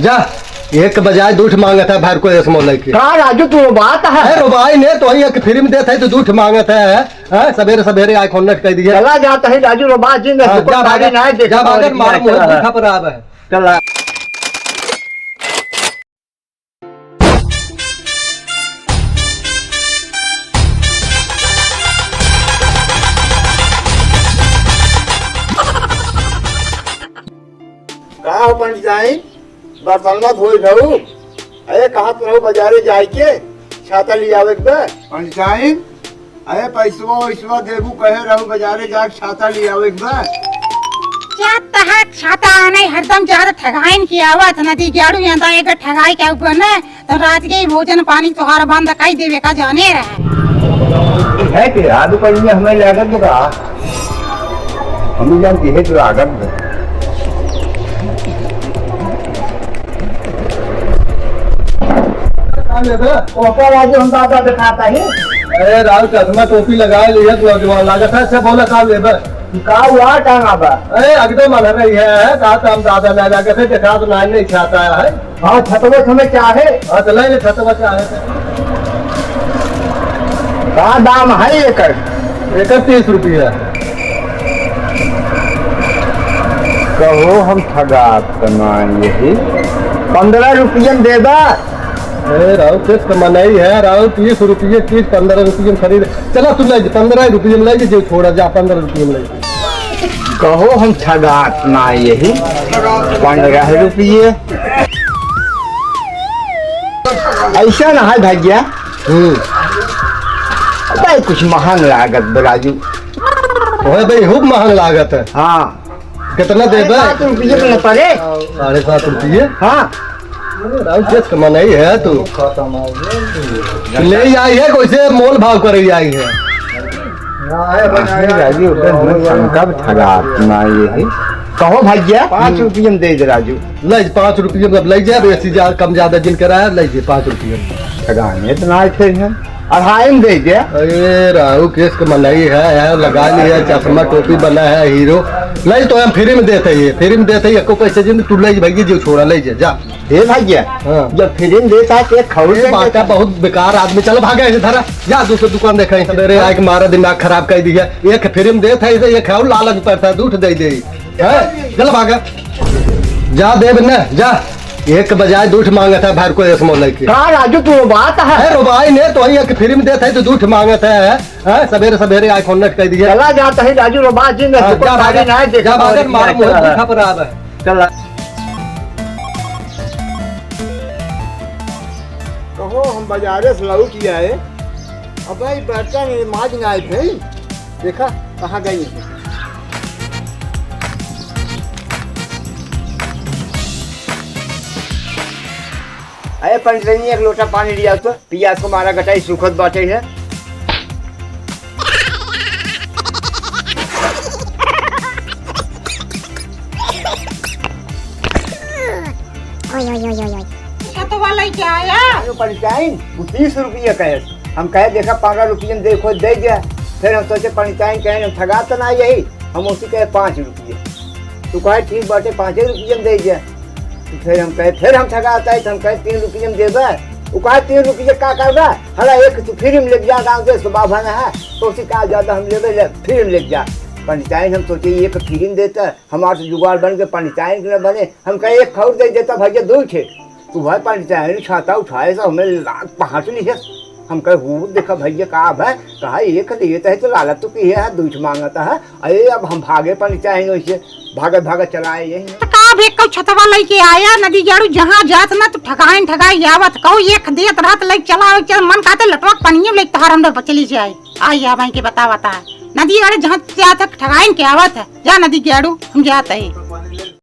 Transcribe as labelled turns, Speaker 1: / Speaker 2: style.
Speaker 1: जा एक बजाय दूठ मांगत है भर को ऐसे मोल के
Speaker 2: का राजू तू बात है
Speaker 1: रोबाई ने तो ही एक फ्री में देता है तो दूठ मांगत है सवेरे सवेरे आई कॉन्टेक्ट कर दिया
Speaker 2: चला जाता है राजू रो बात जी
Speaker 1: जा बागर मार मोह दूठा पर आवे
Speaker 2: चला का हो पंचायत बर्तन मत हो रहू अरे कहाँ तो रहू बाजारे जाए के छाता ले आवे के पंचायत अरे पैसवा वैसवा देबू कहे रहू बाजारे जाके छाता ले आवे के
Speaker 3: क्या तहा छाता नहीं हरदम ज्यादा ठगाइन की आवत नदी गेड़ू यंदा एक ठगाई के ऊपर न तो रात के भोजन पानी तोहार बंद कई देवे का जाने रहे
Speaker 2: है कि आदू पड़िए हमें लागत बता हम जानती है तो लागत हम दादा दिखाता है
Speaker 1: अरे राहुल चश्मा टोपी लगा लिया तो लागत है से बोला काम लेबर
Speaker 2: का हुआ टांगा बा
Speaker 1: अरे एकदम मन रही है का तो हम दादा ना लगा के देखा तो नहीं छाता है
Speaker 2: हाँ छतवे हमें चाहे
Speaker 1: हां तो ले छतवा चाहे
Speaker 2: का दाम है एकड़
Speaker 1: 31 रुपया
Speaker 2: कहो हम ठगा कमान यही 15 रुपये देगा
Speaker 1: अरे राहुल किस कमाई है राहुल 30 रुपये चीज 15 रुपये में खरीद चला तू ले 15 रुपये में ले जो छोड़ा जा 15 रुपये में ले
Speaker 2: कहो हम ठगात ना यही 15 रुपये ऐसा ना है भैया भाई कुछ महंग लागत राजू
Speaker 1: ओए भाई खूब महंग लागत है
Speaker 2: हाँ
Speaker 1: कितना दे
Speaker 2: 7 रुपये में पड़े
Speaker 1: 7.5 रुपये
Speaker 2: हाँ
Speaker 1: राहुल किस कमाई है तू ले आई है कोई से मोल भाव कर आई है
Speaker 2: राजू कब ठगात ना यही कहो भैया 5 रुपये में दे दे राजू
Speaker 1: ले 5 रुपये में ले जाए बेसी जा कम ज्यादा जिन कराया ले 5 रुपये
Speaker 2: ठगाने तो ना थे हम 2.5 में दे दे
Speaker 1: अरे राहुल किस कमाई है लगा लिया चश्मा टोपी बना है हीरो ले तो हम फ्री में देते ही फ्री में देते ही एको पैसे जिन तू ले भैया जो छोड़ा ले जा
Speaker 2: हे भैया
Speaker 1: हाँ।
Speaker 2: जब फिल्म देता है तो खौल
Speaker 1: बाटा बहुत बेकार आदमी चलो भागे ऐसे धरा या दूसरी दुकान देखा सवेरे आए के मारा दिमाग खराब कर दिया एक फिल्म देता है ये खाओ लालच पड़ता है दूध दे दे चलो भागा जा देव न जा एक बजाय दूठ मांगता है भर को ऐसे मोल के
Speaker 2: का राजू तू बात है
Speaker 1: रोबाई ने तो ही एक फ्री में देता है तो दूठ मांगता है सवेरे सवेरे आई कॉन्टेक्ट कर दिया
Speaker 2: चला जाता है राजू रो बात जी ने
Speaker 1: जा भागे मार मुंह दूठा पर आवे
Speaker 2: चला कहो हम बाजारे से लौट किया है अब भाई बर्तन माज ना आए थे देखा कहाँ गई है अरे पंचरनी एक लोटा पानी लिया तो पिया को मारा गटाई सुखद बाटे है
Speaker 3: तो वाला क्या आया
Speaker 2: पंचायत 30 रुपये कहे हम कहे देखा 15 रुपये में देखो दे दिया फिर हम सोचे पंचायत कहे हम ठगा तो ना यही हम उसी कहे 5 रुपये तू कहे ठीक बाटे 5 रुपये में दे दिया फिर हम कहे फिर हम ठगाता है तो हम कहे 3 रुपये में दे दे वो कहे 3 रुपये का कर रहा हला एक तू फ्री में ले जा गाँव से सुबह बना है तो उसी का ज्यादा हम ले फ्री में ले जा पंचायत हम सोचे एक फ्री में देता हमारे जुगाड़ बन के पंचायत न बने हम कहे एक खौर दे देता भैया 2 थे तू भाई पंचायत छाता उठाए तो हमें 5 ली हम कहे हूँ देखा भैया कहा है कहा एक देता है तो लालच तो की है दूध मांगता है अरे अब हम भागे पंचायत वैसे भागत चलाए यही
Speaker 3: भी कल छतवा लेके आया नदी गेड़ू जहाँ जात ना तो ठगाई आवत कहू एक देत रात लेके चला मन कहते लटवक पनियो लेके तहार हम चली जाए आई आ भाई के बतावता है नदी गेड़ू जहाँ जात ठगाइन के आवत है जा नदी गेड़ू हम जाते हैं